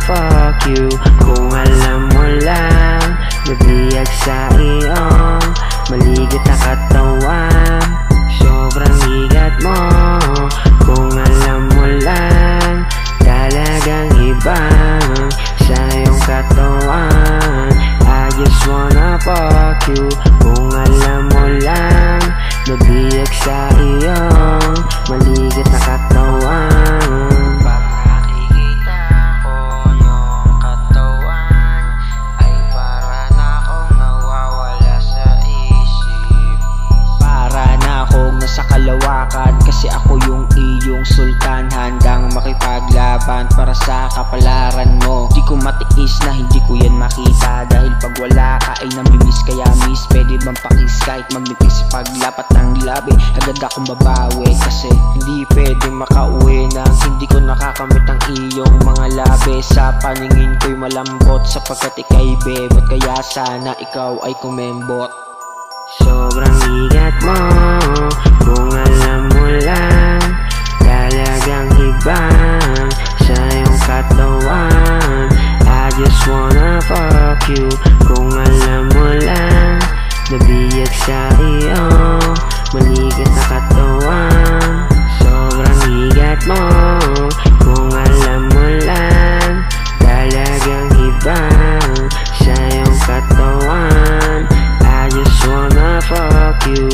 fuck you. Kung alam mo lang, nabiyag sa iyong maligit na katawan. Sobrang higat mo, kung alam mo lang, talagang iba sa iyong katawan. I just wanna fuck you. Kung alam mo lang, nabiyag sa iyong maligit na katawan. Pag nakikita ko yung katawan, ay para na akong nawawala sa isip. Para na akong nasa kalawakan, kasi ako yung iyong sultan. Handang makipaglaban para sa kapalaran mo. Di ko matiis na hindi ko yan makita, dahil pag wala ka ay namimiss. Kaya miss, pwede bang pakis kahit magnipis? Paglapat ng labi, agad akong babawi, kasi hindi pwede makauwi nang hindi ko nakakamit ang iyong mga labi. Sa paningin ko'y malambot, sapagkat ika'y bebot, kaya sana ikaw ay kumembot. Sobrang higat mo, kung alam mo lang, talagang iba sa iyong katawan. I just wanna fuck you. Kung alam mo lang, nabiyag sa iyong maligit na katawan. Sobrang higat mo, kung alam mo lang, talagang iba sa iyong katawan. I just wanna fuck you.